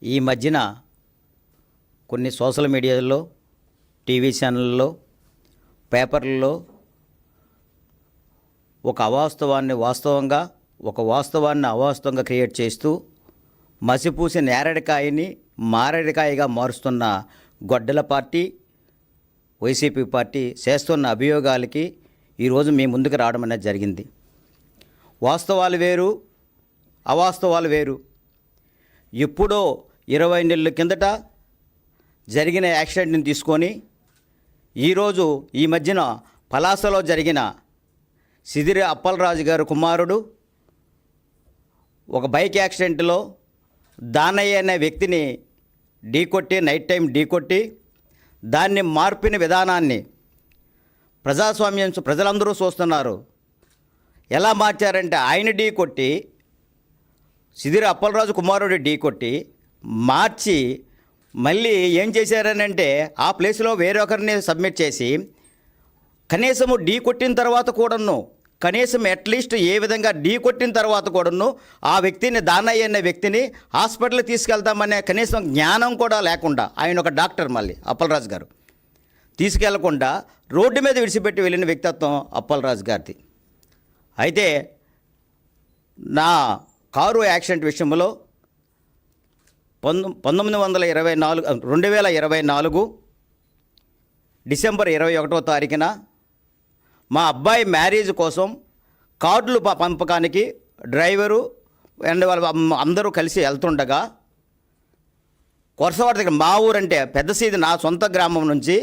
ఈ మధ్యన కొన్ని సోషల్ మీడియాలో, టీవీ ఛానళ్ళలో, పేపర్లలో ఒక అవాస్తవాన్ని వాస్తవంగా, ఒక వాస్తవాన్ని అవాస్తవంగా క్రియేట్ చేస్తూ మసిపూసి నేరడికాయని మారడికాయగా మారుస్తున్న గొడ్డల పార్టీ, వైసీపీ పార్టీ చేస్తున్న అభియోగాలకి ఈరోజు మీ ముందుకు రావడం అనేది జరిగింది. వాస్తవాలు వేరు, అవాస్తవాలు వేరు. ఎప్పుడో 20 నెలల కిందట జరిగిన యాక్సిడెంట్ని తీసుకొని ఈరోజు ఈ మధ్యన పలాసలో జరిగిన సిదిరి అప్పలరాజు గారు కుమారుడు ఒక బైక్ యాక్సిడెంట్లో దానయ్య అనే వ్యక్తిని ఢీకొట్టి, నైట్ టైం ఢీకొట్టి దాన్ని మార్పిన విధానాన్ని ప్రజాస్వామ్యం ప్రజలందరూ చూస్తున్నారు. ఎలా మార్చారంటే ఆయన ఢీకొట్టి, సిదిరి అప్పలరాజు కుమారుడు ఢీకొట్టి మార్చి మళ్ళీ ఏం చేశారనంటే ఆ ప్లేస్లో వేరొకరిని సబ్మిట్ చేసి కనీసము ఢీ కొట్టిన తర్వాత కూడాను, కనీసం అట్లీస్ట్ ఏ విధంగా ఢీ కొట్టిన తర్వాత కూడాను ఆ వ్యక్తిని, దానయ్య అనే వ్యక్తిని హాస్పిటల్కి తీసుకెళ్తామనే కనీసం జ్ఞానం కూడా లేకుండా, ఆయన ఒక డాక్టర్ మళ్ళీ అప్పలరాజు గారు, తీసుకెళ్లకుండా రోడ్డు మీద విడిచిపెట్టి వెళ్ళిన వ్యక్తిత్వం అప్పలరాజు గారిది. అయితే నా కారు యాక్సిడెంట్ విషయంలో 2024 డిసెంబర్ 21వ తారీఖున మా అబ్బాయి మ్యారేజ్ కోసం కార్డులు పంపకానికి డ్రైవరు అండ్ వాళ్ళ అందరూ కలిసి వెళ్తుండగా కొరసవాడ దగ్గర, మా ఊరంటే పెద్దసీది, నా సొంత గ్రామం నుంచి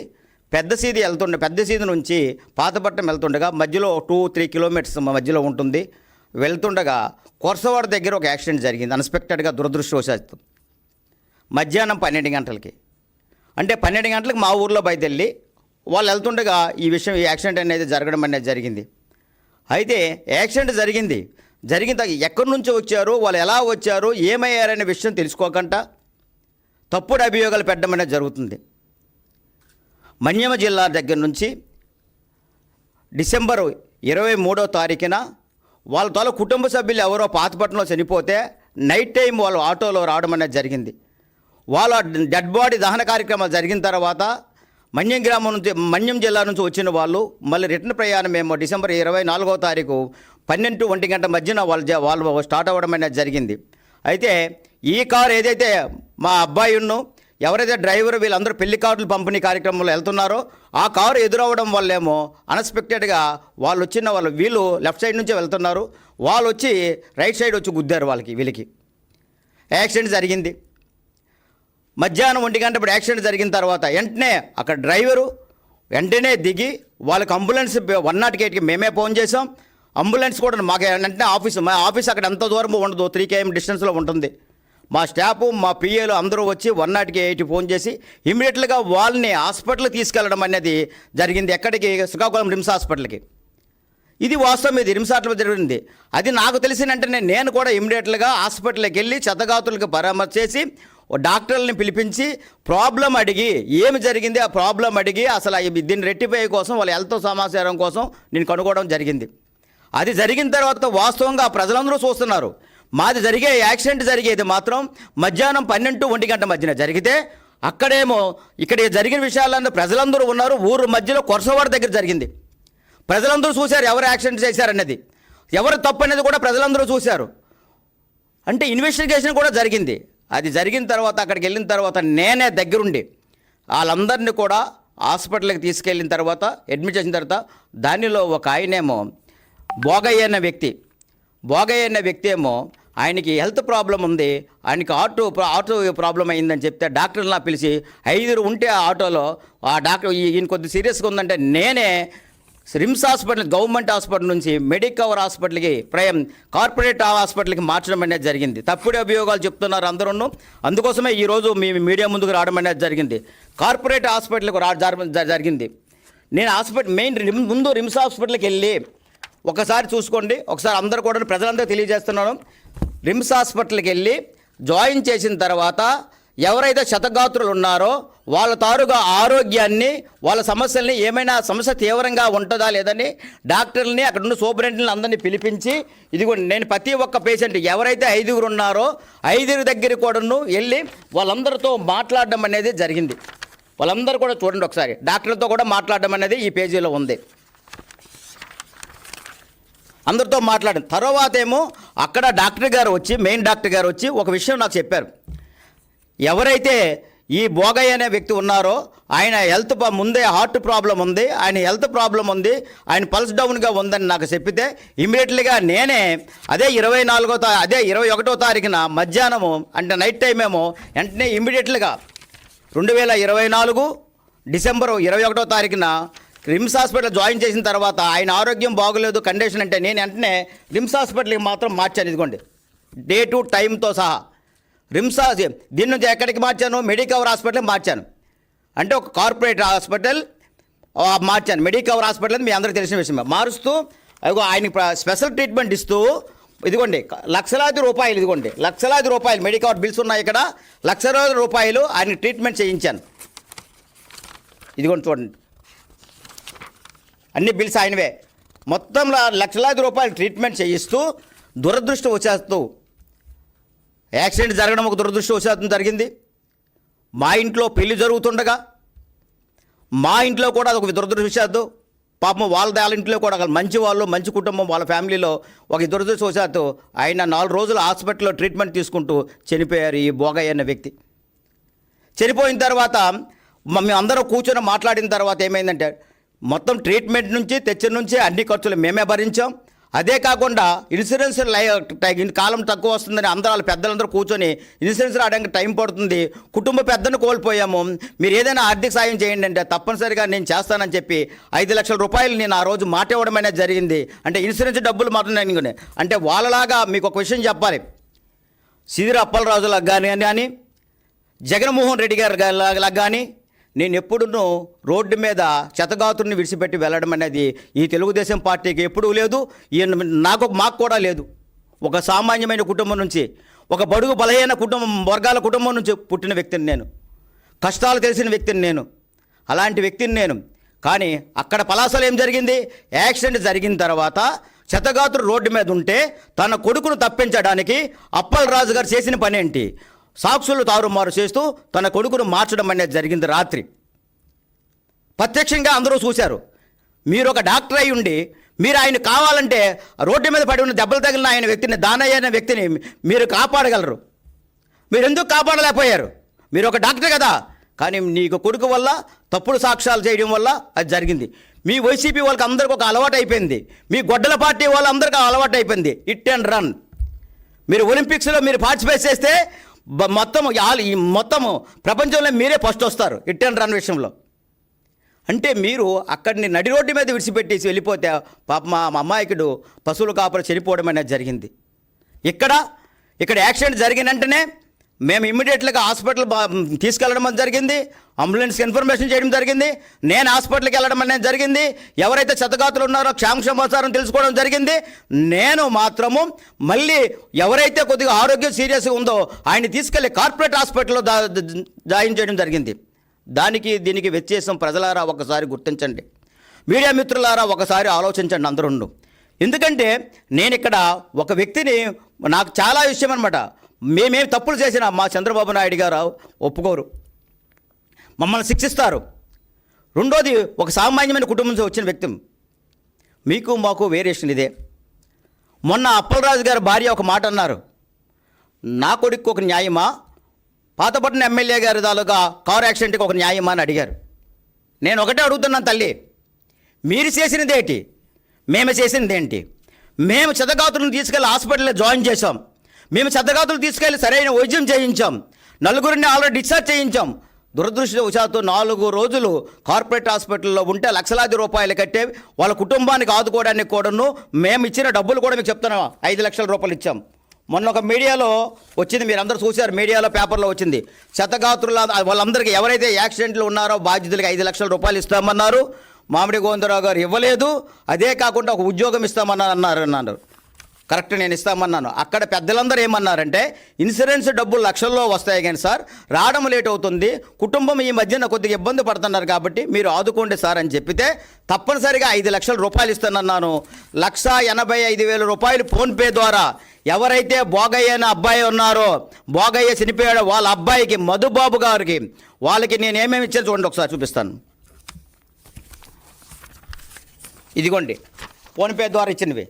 పెద్దసీది నుంచి పాతపట్నం వెళ్తుండగా మధ్యలో 2-3 కిలోమీటర్స్ మధ్యలో ఉంటుంది. వెళ్తుండగా కొరసవాడ దగ్గర ఒక యాక్సిడెంట్ జరిగింది అన్ఎక్స్పెక్టెడ్గా, దురదృష్టవశాత్తు. మధ్యాహ్నం 12 గంటలకి, అంటే 12 గంటలకు మా ఊర్లో బయలుదేరి వాళ్ళు వెళ్తుండగా ఈ యాక్సిడెంట్ అనేది జరగడం అనేది జరిగింది. అయితే యాక్సిడెంట్ జరిగిన ఎక్కడి నుంచి వచ్చారు, వాళ్ళు ఎలా వచ్చారు, ఏమయ్యారనే విషయం తెలుసుకోకుండా తప్పుడు అభియోగాలు పెట్టడం అనేది జరుగుతుంది. మన్యం జిల్లా దగ్గర నుంచి డిసెంబర్ 23వ తారీఖున వాళ్ళ తోల కుటుంబ సభ్యులు ఎవరో పాతపట్నంలో చనిపోతే నైట్ టైం వాళ్ళు ఆటోలో రావడం అనేది జరిగింది. వాళ్ళ డెడ్ బాడీ దహన కార్యక్రమాలు జరిగిన తర్వాత మన్యం జిల్లా నుంచి వచ్చిన వాళ్ళు మళ్ళీ రిటర్న్ ప్రయాణం మేము డిసెంబర్ 24వ తారీఖు 12-1 గంట మధ్యన వాళ్ళు స్టార్ట్ అవ్వడం అనేది జరిగింది. అయితే ఈ కారు ఏదైతే మా అబ్బాయిను, ఎవరైతే డ్రైవర్, వీళ్ళందరూ పెళ్లి కార్డులు పంపిణీ కార్యక్రమంలో వెళ్తున్నారో ఆ కారు ఎదురవ్వడం వల్లేమో అన్ఎక్స్పెక్టెడ్గా వీళ్ళు లెఫ్ట్ సైడ్ నుంచే వెళ్తున్నారు, వాళ్ళు వచ్చి రైట్ సైడ్ వచ్చి గుద్దారు వీళ్ళకి. యాక్సిడెంట్ జరిగింది. మధ్యాహ్నం 1 గంట ఇప్పుడు యాక్సిడెంట్ జరిగిన తర్వాత వెంటనే అక్కడ డ్రైవరు వెంటనే దిగి వాళ్ళకి అంబులెన్స్ 108కి మేమే ఫోన్ చేసాం. అంబులెన్స్ కూడా మాకు వెంటనే మా ఆఫీస్ అక్కడ ఎంత దూరం ఉండదు, 3 km డిస్టెన్స్లో ఉంటుంది. మా స్టాఫ్, మా పిఏలు అందరూ వచ్చి 108కి ఫోన్ చేసి ఇమీడియట్గా వాళ్ళని హాస్పిటల్కి తీసుకెళ్ళడం అనేది జరిగింది. ఎక్కడికి? శ్రీకాకుళం రిమ్స్ హాస్పిటల్కి. ఇది వాస్తవం, ఇది రిమ్స్ హాస్పిటల్ జరిగింది. అది నాకు తెలిసిన వెంటనే నేను కూడా ఇమీడియట్గా హాస్పిటల్కి వెళ్ళి చెత్తగాతులకు పరామర్శ చేసి డాక్టర్లని పిలిపించి ప్రాబ్లం అడిగి, ఏమి జరిగింది ఆ ప్రాబ్లం అడిగి అసలు దీన్ని రెట్టిఫై కోసం, వాళ్ళ హెల్త్ సమాచారం కోసం నేను కనుగొనడం జరిగింది. అది జరిగిన తర్వాత వాస్తవంగా ప్రజలందరూ చూస్తున్నారు. మాది యాక్సిడెంట్ జరిగేది మాత్రం మధ్యాహ్నం 12-1 గంట మధ్యన జరిగితే, అక్కడేమో ఇక్కడ జరిగిన విషయాలన్నీ ప్రజలందరూ ఉన్నారు. ఊరు మధ్యలో కొరసవాడ దగ్గర జరిగింది. ప్రజలందరూ చూశారు ఎవరు యాక్సిడెంట్ చేశారన్నది, ఎవరు తప్పు అనేది కూడా ప్రజలందరూ చూశారు. అంటే ఇన్వెస్టిగేషన్ కూడా జరిగింది. అది జరిగిన తర్వాత అక్కడికి వెళ్ళిన తర్వాత నేనే దగ్గరుండి వాళ్ళందరినీ కూడా హాస్పిటల్కి తీసుకెళ్ళిన తర్వాత అడ్మిట్ చేసిన తర్వాత దానిలో ఒక ఆయనేమో భోగయ్య అనే వ్యక్తి ఏమో ఆయనకి హెల్త్ ప్రాబ్లం ఉంది, ఆయనకి ఆటో ప్రాబ్లం అయిందని చెప్తే డాక్టర్లా పిలిచి 5 ఉంటే ఆ ఆటోలో ఆ డాక్టర్ ఈయన కొద్ది సీరియస్గా ఉందంటే నేనే రిమ్స్ హాస్పిటల్, గవర్నమెంట్ హాస్పిటల్ నుంచి మెడికవర్ హాస్పిటల్కి, కార్పొరేట్ హాస్పిటల్కి మార్చడం అనేది జరిగింది. తప్పుడు అభియోగాలు చెప్తున్నారు అందరూ. అందుకోసమే ఈరోజు మీ మీడియా ముందుకు రావడం అనేది జరిగింది. కార్పొరేట్ హాస్పిటల్కి జరిగింది. నేను ముందు రిమ్స్ హాస్పిటల్కి వెళ్ళి ఒకసారి చూసుకోండి, ఒకసారి అందరూ కూడా ప్రజలందరూ తెలియజేస్తున్నాను. రిమ్స్ హాస్పిటల్కి వెళ్ళి జాయిన్ చేసిన తర్వాత ఎవరైతే క్షతగాత్రులు ఉన్నారో వాళ్ళ తారుగా ఆరోగ్యాన్ని, వాళ్ళ సమస్యల్ని, ఏమైనా సమస్య తీవ్రంగా ఉంటుందా లేదని డాక్టర్ని, అక్కడ ఉన్న సూపరింటెండెంట్ని అందరినీ పిలిపించి, ఇదిగో నేను ప్రతి ఒక్క పేషెంట్ ఎవరైతే 5 ఉన్నారో 5 దగ్గర కూడాను వెళ్ళి వాళ్ళందరితో మాట్లాడడం అనేది జరిగింది. వాళ్ళందరూ కూడా చూడండి ఒకసారి, డాక్టర్లతో కూడా మాట్లాడడం అనేది ఈ పేజీలో ఉంది. అందరితో మాట్లాడిన తర్వాత ఏమో అక్కడ డాక్టర్ గారు వచ్చి, మెయిన్ డాక్టర్ గారు వచ్చి ఒక విషయం నాకు చెప్పారు. ఎవరైతే ఈ భోగయ్య అనే వ్యక్తి ఉన్నారో ఆయన హెల్త్ ముందే హార్ట్ ప్రాబ్లం ఉంది, ఆయన హెల్త్ ప్రాబ్లం ఉంది, ఆయన పల్స్ డౌన్గా ఉందని నాకు చెప్పితే ఇమీడియట్లీగా నేనే అదే 21వ తారీఖున మధ్యాహ్నము, అంటే నైట్ టైం ఏమో వెంటనే ఇమీడియట్లుగా 2024 డిసెంబర్ 21వ తారీఖున రిమ్స్ హాస్పిటల్ జాయిన్ చేసిన తర్వాత ఆయన ఆరోగ్యం బాగోలేదు కండిషన్ అంటే నేను వెంటనే రిమ్స్ హాస్పిటల్కి మాత్రం మార్చాను. ఇదిగోండి డేటు టైంతో సహా రిమ్స్ దీని నుంచి ఎక్కడికి మార్చాను, మెడికవర్ హాస్పిటల్కి మార్చాను. అంటే ఒక కార్పొరేట్ హాస్పిటల్ మార్చాను. మెడికవర్ హాస్పిటల్ అని మీ అందరికీ తెలిసిన విషయం. మారుస్తూ ఆయనకి స్పెషల్ ట్రీట్మెంట్ ఇస్తూ ఇదిగోండి లక్షలాది రూపాయలు, ఇదిగోండి లక్షలాది రూపాయలు మెడికవర్ బిల్స్ ఉన్నాయి ఇక్కడ, లక్షలాది రూపాయలు ఆయనకి ట్రీట్మెంట్ చేయించాను. ఇదిగోండి చూడండి అన్ని బిల్స్ ఆయనవే. మొత్తం లక్షలాది రూపాయలు ట్రీట్మెంట్ చేయిస్తూ దురదృష్టవశాత్తు యాక్సిడెంట్ జరగడం ఒక దురదృష్టవశాత్తు జరిగింది. మా ఇంట్లో పెళ్లి జరుగుతుండగా మా ఇంట్లో కూడా అదొక దురదృష్టవశాత్తు, పాపం వాళ్ళ ఇంట్లో కూడా మంచి వాళ్ళు, మంచి కుటుంబం, వాళ్ళ ఫ్యామిలీలో ఒక దురదృష్టవశాత్తు ఆయన 4 రోజులు హాస్పిటల్లో ట్రీట్మెంట్ తీసుకుంటూ చనిపోయారు ఈ భోగయ్య అనే వ్యక్తి. చనిపోయిన తర్వాత మేము అందరం కూర్చొని మాట్లాడిన తర్వాత ఏమైందంటే మొత్తం ట్రీట్మెంట్ నుంచి తెచ్చిన నుంచి అన్ని ఖర్చులు మేమే భరించాం. అదే కాకుండా ఇన్సూరెన్స్ కాలం తక్కువ వస్తుందని అందరూ పెద్దలందరూ కూర్చొని ఇన్సూరెన్స్ రావడానికి టైం పడుతుంది, కుటుంబ పెద్దను కోల్పోయాము, మీరు ఏదైనా ఆర్థిక సాయం చేయండి అంటే తప్పనిసరిగా నేను చేస్తానని చెప్పి 5 లక్షల రూపాయలు నేను ఆ రోజు మాట ఇవ్వడం అనేది జరిగింది. అంటే ఇన్సూరెన్స్ డబ్బులు మాత్రం నేను అంటే వాళ్ళలాగా మీకు ఒక విషయం చెప్పాలి, సిదిరి అప్పలరాజు కానీ జగన్మోహన్ రెడ్డి గారు కానీ నేను ఎప్పుడూ రోడ్డు మీద క్షతగాత్రుని విడిచిపెట్టి వెళ్ళడం అనేది ఈ తెలుగుదేశం పార్టీకి ఎప్పుడూ లేదు, మాకు కూడా లేదు. ఒక సామాన్యమైన కుటుంబం నుంచి, ఒక బడుగు బలహీన వర్గాల కుటుంబం నుంచి పుట్టిన వ్యక్తిని నేను, కష్టాలు తెలిసిన వ్యక్తిని నేను, అలాంటి వ్యక్తిని నేను. కానీ అక్కడ పలాసలో ఏం జరిగింది, యాక్సిడెంట్ జరిగిన తర్వాత క్షతగాత్రుడు రోడ్డు మీద ఉంటే తన కొడుకును తప్పించడానికి అప్పలరాజు గారు చేసిన పని ఏంటి, సాక్షులు తారుమారు చేస్తూ తన కొడుకును మార్చడం అనేది జరిగింది. రాత్రి ప్రత్యక్షంగా అందరూ చూశారు. మీరు ఒక డాక్టర్ అయి ఉండి మీరు ఆయన కావాలంటే రోడ్డు మీద పడి ఉన్న దెబ్బలు తగిలిన ఆయన వ్యక్తిని, దానయ్య అనే వ్యక్తిని మీరు కాపాడగలరు. మీరు ఎందుకు కాపాడలేకపోయారు? మీరు ఒక డాక్టర్ కదా. కానీ నీకు కొడుకు వల్ల తప్పుడు సాక్ష్యాలు చేయడం వల్ల అది జరిగింది. మీ వైసీపీ వాళ్ళకి అందరికీ ఒక అలవాటు అయిపోయింది, మీ గొడ్డల పార్టీ వాళ్ళందరికీ అలవాటు అయిపోయింది హిట్ అండ్ రన్. మీరు ఒలింపిక్స్లో మీరు పార్టిసిపేట్ చేస్తే మొత్తము ప్రపంచంలో మీరే ఫస్ట్ వస్తారు హిట్ అండ్ రన్ విషయంలో. అంటే మీరు అక్కడిని నడి రోడ్డు మీద విడిచిపెట్టేసి వెళ్ళిపోతే పాప మా అమ్మాయికుడు పశువుల కాపులు చనిపోవడం అనేది జరిగింది. ఇక్కడ యాక్సిడెంట్ జరిగిన వెంటనే మేము ఇమ్మీడియట్గా హాస్పిటల్ తీసుకెళ్ళడం అనేది జరిగింది, అంబులెన్స్కి ఇన్ఫర్మేషన్ చేయడం జరిగింది, నేను హాస్పిటల్కి వెళ్ళడం అనేది జరిగింది, ఎవరైతే క్షతగాత్రులు ఉన్నారో క్షేమ సమాచారం తెలుసుకోవడం జరిగింది. నేను మాత్రము మళ్ళీ ఎవరైతే కొద్దిగా ఆరోగ్యం సీరియస్గా ఉందో ఆయన తీసుకెళ్ళి కార్పొరేట్ హాస్పిటల్లో జాయిన్ చేయడం జరిగింది. దీనికి వ్యత్యాసం ప్రజలారా ఒకసారి గుర్తించండి, మీడియా మిత్రులారా ఒకసారి ఆలోచించండి అందరూ. ఎందుకంటే నేను ఇక్కడ ఒక వ్యక్తిని, నాకు చాలా విషయం అనమాట, మేమేం తప్పులు చేసినా మా చంద్రబాబు నాయుడు గారు ఒప్పుకోరు, మమ్మల్ని శిక్షిస్తారు. రెండోది, ఒక సామాన్యమైన కుటుంబం నుంచి వచ్చిన వ్యక్తి, మీకు మాకు వేరియేషన్ ఇదే. మొన్న అప్పలరాజు గారి భార్య ఒక మాట అన్నారు, నా కొడుకు ఒక న్యాయమా, పాతపట్నం ఎమ్మెల్యే గారి తాలూకా కారు యాక్సిడెంట్కి ఒక న్యాయమా అని అడిగారు. నేను ఒకటే అడుగుతున్నాను తల్లి, మీరు చేసినదేంటి, మేము చేసినదేంటి? మేము క్షతగాత్రులను తీసుకెళ్ళి హాస్పిటల్లో జాయిన్ చేసాం, మేము క్షతగాత్రులు తీసుకెళ్ళి సరైన వైద్యం చేయించాం, 4 ఆల్రెడీ డిశ్చార్జ్ చేయించాం. దురదృష్టవశాత్తు 4 రోజులు కార్పొరేట్ హాస్పిటల్లో ఉంటే లక్షలాది రూపాయలు కట్టే వాళ్ళ కుటుంబానికి ఆదుకోవడానికి కూడాను మేము ఇచ్చిన డబ్బులు కూడా మీకు చెప్తున్నాం, 5 లక్షల రూపాయలు ఇచ్చాం. మొన్న ఒక మీడియాలో వచ్చింది, మీరు అందరూ చూశారు, మీడియాలో పేపర్లో వచ్చింది, క్షతగాత్రుల వాళ్ళందరికీ ఎవరైతే యాక్సిడెంట్లు ఉన్నారో బాధ్యతలకి 5 లక్షల రూపాయలు ఇస్తామన్నారు. మామిడి గోవిందరావు గారు ఇవ్వలేదు. అదే కాకుండా ఒక ఉద్యోగం ఇస్తామన్నారు. కరెక్ట్, నేను ఇస్తామన్నాను. అక్కడ పెద్దలందరూ ఏమన్నారంటే ఇన్సూరెన్స్ డబ్బులు లక్షల్లో వస్తాయి కానీ సార్ రావడం లేట్ అవుతుంది, కుటుంబం ఈ మధ్యన కొద్దిగా ఇబ్బంది పడుతున్నారు కాబట్టి మీరు ఆదుకోండి సార్ అని చెప్పితే తప్పనిసరిగా 5 లక్షల రూపాయలు ఇస్తానన్నాను. 1,85,000 రూపాయలు ఫోన్పే ద్వారా ఎవరైతే బోగయ్య అనే అబ్బాయి ఉన్నారో, బోగయ్య చనిపోయాడో వాళ్ళ అబ్బాయికి మధుబాబు గారికి వాళ్ళకి నేను ఏమేమి ఇచ్చాను చూడండి, ఒకసారి చూపిస్తాను. ఇదిగోండి ఫోన్పే ద్వారా ఇచ్చినవి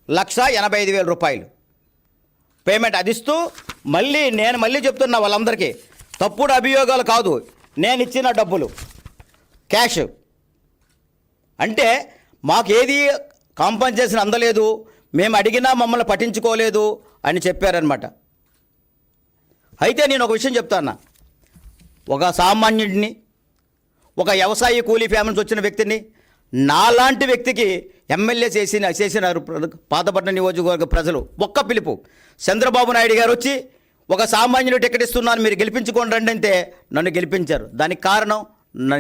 1,85,000 రూపాయలు పేమెంట్ అదిస్తూ నేను మళ్ళీ చెప్తున్నా వాళ్ళందరికీ, తప్పుడు అభియోగాలు కాదు, నేను ఇచ్చిన డబ్బులు క్యాష్. అంటే మాకేది కాంపన్సేషన్ అందలేదు, మేము అడిగినా మమ్మల్ని పట్టించుకోలేదు అని చెప్పారనమాట. అయితే నేను ఒక విషయం చెప్తాను, ఒక సామాన్యుడిని, ఒక వ్యవసాయ కూలీ ఫ్యామిలీ నుంచి వచ్చిన వ్యక్తిని, నాలాంటి వ్యక్తికి ఎమ్మెల్యే చేసినారు పాతపట్నం నియోజకవర్గ ప్రజలు. ఒక్క పిలుపు, చంద్రబాబు నాయుడు గారు వచ్చి ఒక సామాన్యుడు టికెట్ ఇస్తున్నాను మీరు గెలిపించుకోండి రండి అంటే నన్ను గెలిపించారు. దానికి కారణం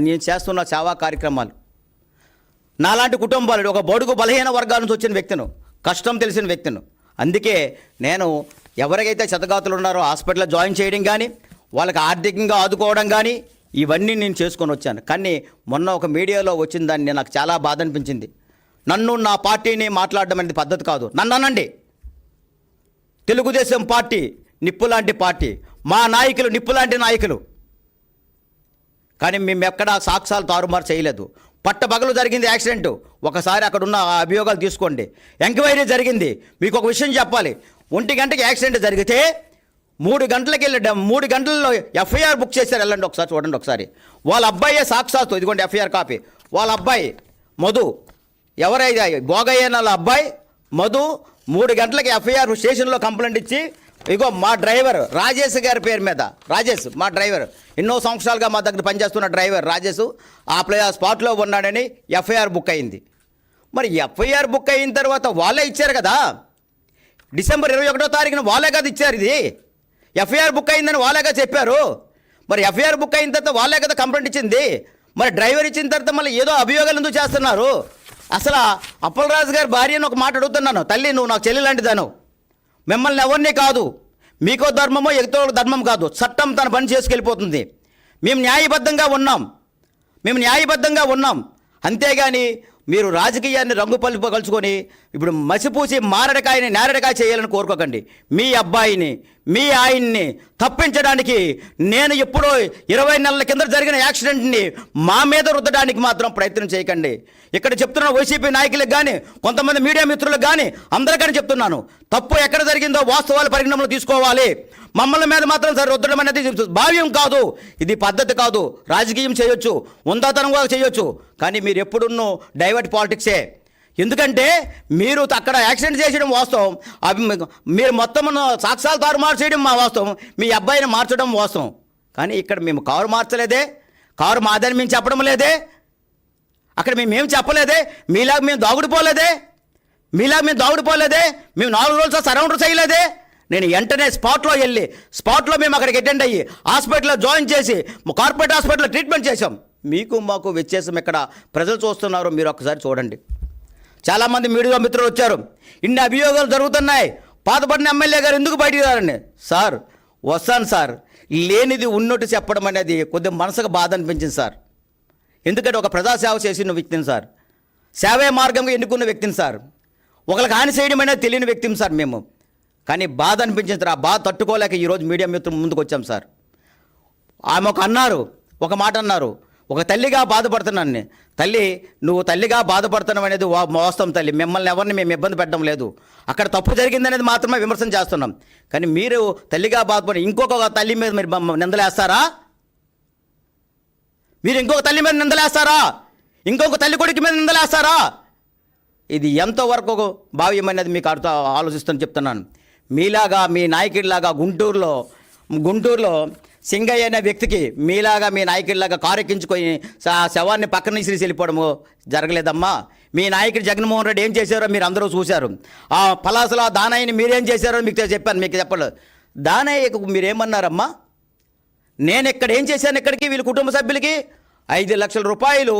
నేను చేస్తున్న సేవా కార్యక్రమాలు. నాలాంటి కుటుంబాలు, ఒక బడుగు బలహీన వర్గాల నుంచి వచ్చిన వ్యక్తిను, కష్టం తెలిసిన వ్యక్తిను. అందుకే నేను ఎవరికైతే శతగాతులు ఉన్నారో హాస్పిటల్లో జాయిన్ చేయడం కానీ, వాళ్ళకి ఆర్థికంగా ఆదుకోవడం కానీ ఇవన్నీ నేను చేసుకొని వచ్చాను. కానీ మొన్న ఒక మీడియాలో వచ్చిన దాన్ని నాకు చాలా బాధ అనిపించింది. నన్ను, నా పార్టీని మాట్లాడడం అనేది పద్ధతి కాదు. నన్ను అనండి, తెలుగుదేశం పార్టీ నిప్పులాంటి పార్టీ, మా నాయకులు నిప్పులాంటి నాయకులు. కానీ మేము ఎక్కడా సాక్ష్యాలు తారుమారు చేయలేదు. పట్టపగలు జరిగింది యాక్సిడెంట్, ఒకసారి అక్కడ ఉన్న అభియోగాలు తీసుకోండి. ఎంక్వైరీ జరిగింది. మీకు ఒక విషయం చెప్పాలి, 1 గంటకి యాక్సిడెంట్ జరిగితే 3 గంటలకు వెళ్ళి 3 గంటల్లో ఎఫ్ఐఆర్ బుక్ చేశారు. వెళ్ళండి ఒకసారి చూడండి. ఒకసారి వాళ్ళ అబ్బాయే సాక్షాత్తు, ఇదిగోండి ఎఫ్ఐఆర్ కాపీ. వాళ్ళ అబ్బాయి మధు, ఎవరైతే బోగయ్య వాళ్ళ అబ్బాయి మధు 3 గంటలకి ఎఫ్ఐఆర్ స్టేషన్లో కంప్లైంట్ ఇచ్చి, ఇగో మా డ్రైవర్ రాజేష్ గారి పేరు మీద, రాజేష్ మా డ్రైవర్, ఎన్నో సంవత్సరాలుగా మా దగ్గర పనిచేస్తున్న డ్రైవర్ రాజేష్ ఆ స్పాట్లో ఉన్నాడని ఎఫ్ఐఆర్ బుక్ అయింది. మరి ఎఫ్ఐఆర్ బుక్ అయిన తర్వాత వాళ్ళే ఇచ్చారు కదా, డిసెంబర్ 21వ తారీఖున వాళ్ళే కదా ఇచ్చారు. ఇది ఎఫ్ఐఆర్ బుక్ అయిందని వాళ్ళేగా చెప్పారు. మరి ఎఫ్ఐఆర్ బుక్ అయిన తర్వాత వాళ్ళే కదా కంప్లైంట్ ఇచ్చింది. మరి డ్రైవర్ ఇచ్చిన తర్వాత మళ్ళీ ఏదో అభియోగాలు ఎందుకు చేస్తున్నారు? అసలు అప్పలరాజు గారి భార్యను ఒక మాట అడుగుతున్నాను, తల్లి నువ్వు నాకు చెల్లి లాంటిదాను, మిమ్మల్ని ఎవరిని కాదు, మీకో ధర్మమో ఎగతో ధర్మం కాదు, చట్టం తన పని చేసుకెళ్ళిపోతుంది. మేము న్యాయబద్ధంగా ఉన్నాం, అంతేగాని మీరు రాజకీయాన్ని రంగు కలుసుకొని ఇప్పుడు మసిపూసి మారడికాయని నేరడికాయ చేయాలని కోరుకోకండి. మీ అబ్బాయిని, మీ ఆయన్ని తప్పించడానికి నేను ఎప్పుడో 20 నెలల కింద జరిగిన యాక్సిడెంట్ని మా మీద రుద్దడానికి మాత్రం ప్రయత్నం చేయకండి. ఇక్కడ చెప్తున్న వైసీపీ నాయకులకు కానీ, కొంతమంది మీడియా మిత్రులకు కానీ, అందరికీ చెప్తున్నాను, తప్పు ఎక్కడ జరిగిందో వాస్తవాల పరిగణనలో తీసుకోవాలి. మమ్మల్ని మీద మాత్రం సరే రుద్దడం అనేది భావ్యం కాదు, ఇది పద్ధతి కాదు. రాజకీయం చేయొచ్చు, ఉందాతనంగా చేయొచ్చు, కానీ మీరు ఎప్పుడున్నో డైవర్ట్ పాలిటిక్సే. ఎందుకంటే మీరు అక్కడ యాక్సిడెంట్ చేయడం వాస్తవం, మీరు మొత్తం సాక్ష్యాలు తారుమారు చేయడం మా వాస్తవం, మీ అబ్బాయిని మార్చడం వాస్తవం. కానీ ఇక్కడ మేము కారు మార్చలేదే, కారు మాదని మేము చెప్పడం లేదే, అక్కడ మేమేం చెప్పలేదే, మీలాగా మేము దాగుడిపోలేదే, మేము 4 రోజులు సరౌండర్ చేయలేదే. నేను వెంటనే స్పాట్లో మేము అక్కడికి అటెండ్ అయ్యి హాస్పిటల్లో జాయిన్ చేసి కార్పొరేట్ హాస్పిటల్లో ట్రీట్మెంట్ చేసాం. మీకు మాకు వ్యత్యాసం ఎక్కడ ప్రజలు చూస్తున్నారు, మీరు ఒకసారి చూడండి. చాలామంది మీడియా మిత్రులు వచ్చారు, ఇన్ని అభియోగాలు జరుగుతున్నాయి, పాతపట్నం ఎమ్మెల్యే గారు ఎందుకు బయటికి రారండి? సార్ వస్తాను సార్, లేనిది ఉన్నట్టు చెప్పడం అనేది కొద్దిగా మనసుకు బాధ అనిపించింది సార్. ఎందుకంటే ఒక ప్రజాసేవ చేసిన వ్యక్తిని సార్, సేవే మార్గంగా ఎన్నుకున్న వ్యక్తిని సార్, ఒకరికి హాని చేయడం అనేది తెలియని వ్యక్తిని సార్ మేము. కానీ బాధ అనిపించింది సార్, ఆ బాధ తట్టుకోలేక ఈరోజు మీడియా మిత్రులు ముందుకు వచ్చాం సార్. ఆమె ఒక మాట అన్నారు, ఒక తల్లిగా బాధపడుతున్నాను. తల్లి నువ్వు తల్లిగా బాధపడుతున్నావు అనేది వాస్తవం తల్లి, మిమ్మల్ని ఎవరిని మేము ఇబ్బంది పెట్టడం లేదు, అక్కడ తప్పు జరిగిందనేది మాత్రమే విమర్శన చేస్తున్నాం. కానీ మీరు తల్లిగా బాధపడి ఇంకొక తల్లి మీద మీరు నిందలేస్తారా? మీరు ఇంకొక తల్లి మీద నిందలేస్తారా? ఇంకొక తల్లి కొడుకు మీద నిందలేస్తారా? ఇది ఎంతవరకు భావ్యమైనది మీకు ఆలోచిస్తాను చెప్తున్నాను. మీలాగా మీ నాయకుడిలాగా గుంటూరులో సింగయ్య అనే వ్యక్తికి మీలాగా మీ నాయకుడిలాగా కారెక్కించుకొని శవాన్ని పక్కన విసిరి వెళ్ళిపోవడము జరగలేదమ్మా. మీ నాయకుడు జగన్మోహన్ రెడ్డి ఏం చేశారో మీరు అందరూ చూశారు. ఆ పలాసల దానయ్యని మీరేం చేశారో మీకు చెప్పాను, మీకు చెప్పలేదు. దానయ్యకు మీరేమన్నారమ్మా? నేను ఇక్కడ ఏం చేశాను, ఇక్కడికి వీళ్ళ కుటుంబ సభ్యులకి 5 లక్షల రూపాయలు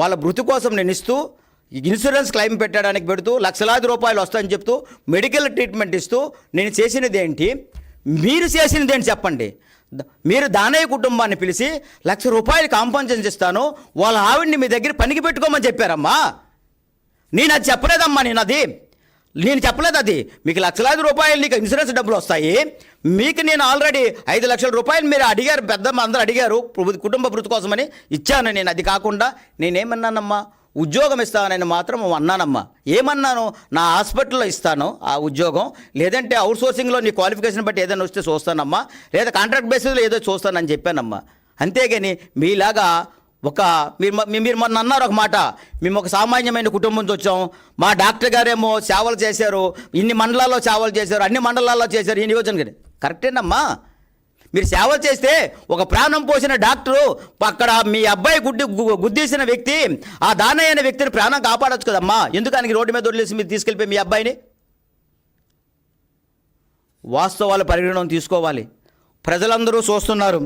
వాళ్ళ మృతి కోసం నేను ఇస్తూ ఇన్సూరెన్స్ క్లెయిమ్ పెట్టడానికి పెడుతూ లక్షలాది రూపాయలు వస్తాయని చెప్తూ మెడికల్ ట్రీట్మెంట్ ఇస్తూ నేను చేసినది ఏంటి, మీరు చేసినది ఏంటి చెప్పండి. మీరు దానయ్య కుటుంబాన్ని పిలిచి ₹1,00,000 కాంపన్సేషన్ ఇస్తాను, వాళ్ళ ఆవిడ్ని మీ దగ్గర పనికి పెట్టుకోమని చెప్పారమ్మా. నేను అది చెప్పలేదమ్మా, నేను చెప్పలేదు అది. మీకు లక్షలాది రూపాయలు నీకు ఇన్సూరెన్స్ డబ్బులు వస్తాయి, మీకు నేను ఆల్రెడీ ₹5,00,000 మీరు అడిగారు, అందరూ అడిగారు కుటుంబ భృతి కోసమని ఇచ్చాను నేను. అది కాకుండా నేనేమన్నానమ్మా, ఉద్యోగం ఇస్తానని మాత్రం అన్నానమ్మా. ఏమన్నాను, నా హాస్పిటల్లో ఇస్తాను ఆ ఉద్యోగం, లేదంటే అవుట్ సోర్సింగ్లో నీ క్వాలిఫికేషన్ బట్టి ఏదైనా వస్తే చూస్తానమ్మా, లేదా కాంట్రాక్ట్ బేసిస్లో ఏదో చూస్తానని చెప్పానమ్మా. అంతేగాని మీలాగా మీరు మొన్న అన్నారు ఒక మాట, మేము ఒక సామాన్యమైన కుటుంబం నుంచి వచ్చాం, మా డాక్టర్ గారేమో సేవలు చేశారు, ఇన్ని మండలాల్లో సేవలు చేశారు, అన్ని మండలాల్లో చేశారు, ఈ నియోజకవర్గం కరెక్టేనమ్మా. మీరు సేవలు చేస్తే ఒక ప్రాణం పోసిన డాక్టరు అక్కడ మీ అబ్బాయి గుద్దీసిన వ్యక్తి, ఆ దానయ్య అనే వ్యక్తిని ప్రాణం కాపాడొచ్చు కదమ్మా. ఎందుకు ఆయనకి రోడ్డు మీద వదిలేసి మీరు తీసుకెళ్ళిపోయి మీ అబ్బాయిని? వాస్తవాలు పరిగణన తీసుకోవాలి. ప్రజలందరూ చూస్తున్నారు.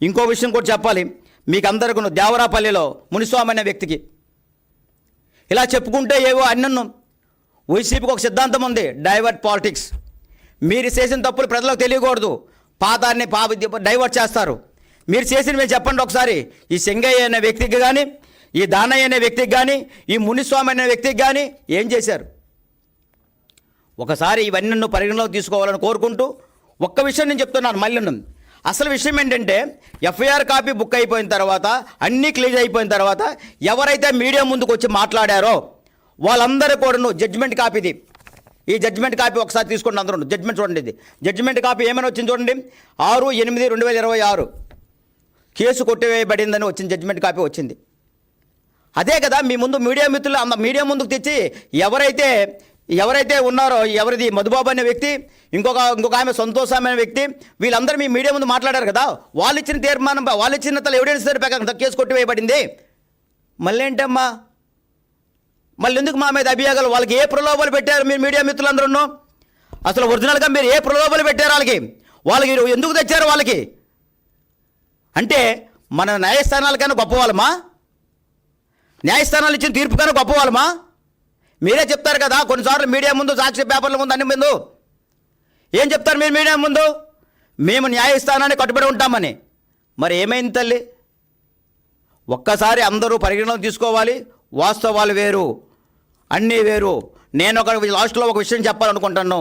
ఇంకో విషయం కూడా చెప్పాలి మీకు అందరికీ. దేవరాపల్లిలో మునిస్వామి అనే వ్యక్తికి ఇలా చెప్పుకుంటే ఏవో అన్నను. వైసీపీకి ఒక సిద్ధాంతం ఉంది, డైవర్ట్ పాలిటిక్స్. మీరు చేసిన తప్పులు ప్రజలకు తెలియకూడదు, పాతాన్ని డైవర్ట్ చేస్తారు. మీరు చేసినవి చెప్పండి ఒకసారి. ఈ సింగయ్య అనే వ్యక్తికి కానీ, ఈ దానయ్య అనే వ్యక్తికి కానీ, ఈ మునిస్వామి అనే వ్యక్తికి కానీ ఏం చేశారు? ఒకసారి ఇవన్నీ పరిగణలోకి తీసుకోవాలని కోరుకుంటూ ఒక్క విషయం నేను చెప్తున్నాను మళ్ళీ. అసలు విషయం ఏంటంటే, ఎఫ్ఐఆర్ కాపీ బుక్ అయిపోయిన తర్వాత, అన్నీ క్లియర్ అయిపోయిన తర్వాత, ఎవరైతే మీడియా ముందుకు వచ్చి మాట్లాడారో వాళ్ళందరూ కూడా జడ్జిమెంట్ కాపీది, ఈ జడ్జిమెంట్ కాపీ ఒకసారి తీసుకోండి అందరూ. జడ్జిమెంట్ చూడండి, ఇది జడ్జిమెంట్ కాపీ ఏమైనా వచ్చింది చూడండి. 6/8/2026 కేసు కొట్టివేయబడిందని వచ్చింది, జడ్జిమెంట్ కాపీ వచ్చింది. అదే కదా మీ ముందు మీడియా మిత్రులు మీడియా ముందుకు తెచ్చి ఎవరైతే ఉన్నారో, ఎవరిది మధుబాబు అనే వ్యక్తి, ఇంకొక ఆమె సంతోషం అనే వ్యక్తి, వీళ్ళందరూ మీ మీడియా ముందు మాట్లాడారు కదా. వాళ్ళు ఇచ్చిన తీర్మానం, వాళ్ళు ఇచ్చిన ఎవిడెన్స్ ప్రకారం కేసు కొట్టివేయబడింది. మళ్ళీ ఏంటమ్మా, మళ్ళీ ఎందుకు మా మీద అభియోగాలు? వాళ్ళకి ఏ ప్రలోభాలు పెట్టారు మీరు మీడియా మిత్రులందరూ? అసలు ఒరిజినల్గా మీరు ఏ ప్రలోభాలు పెట్టారు వాళ్ళకి ఎందుకు తెచ్చారు వాళ్ళకి? అంటే మన న్యాయస్థానాలకైనా గొప్పవాళ్ళమా? న్యాయస్థానాలు ఇచ్చిన తీర్పు కన్నా గొప్పవాళ్ళమా? మీరే చెప్తారు కదా కొన్నిసార్లు మీడియా ముందు, సాక్షి పేపర్ల ముందు, అన్ని ముందు ఏం చెప్తారు మీరు మీడియా ముందు? మేము న్యాయస్థానాన్ని కట్టుబడి ఉంటామని. మరి ఏమైంది తల్లి? ఒక్కసారి అందరూ పరిగణలోకి తీసుకోవాలి. వాస్తవాలు వేరు, అన్నీ వేరు. నేను లాస్ట్లో ఒక విషయం చెప్పాలనుకుంటాను.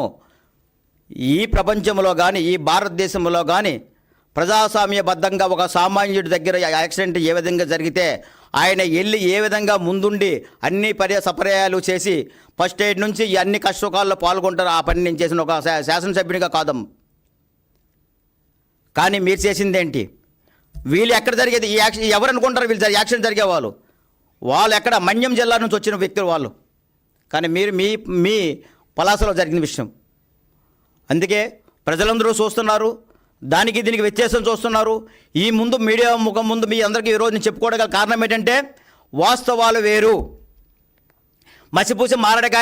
ఈ ప్రపంచంలో కానీ, ఈ భారతదేశంలో కానీ ప్రజాస్వామ్యబద్ధంగా ఒక సామాన్యుడి దగ్గర యాక్సిడెంట్ ఏ విధంగా జరిగితే ఆయన వెళ్ళి ఏ విధంగా ముందుండి అన్ని సపర్యాలు చేసి ఫస్ట్ ఎయిడ్ నుంచి ఈ అన్ని కష్టకాల్లో పాల్గొంటారు, ఆ పని నేను చేసిన ఒక శాసనసభ్యునిగా కాదమ్మ. కానీ మీరు చేసిందేంటి? వీళ్ళు ఎక్కడ జరిగేది ఈ యాక్షన్? ఎవరు అనుకుంటారు వీళ్ళు యాక్సిడెంట్ జరిగే వాళ్ళు ఎక్కడ? మన్యం జిల్లా నుంచి వచ్చిన వ్యక్తులు వాళ్ళు. కానీ మీరు మీ పలాసలో జరిగిన విషయం. అందుకే ప్రజలందరూ చూస్తున్నారు, దీనికి వ్యత్యాసం చూస్తున్నారు. ఈ ముందు మీడియా ముఖం ముందు మీ అందరికీ ఈరోజు నేను చెప్పుకోవడం కారణం ఏంటంటే, వాస్తవాలు వేరు, మసిపూసి మారడకాయ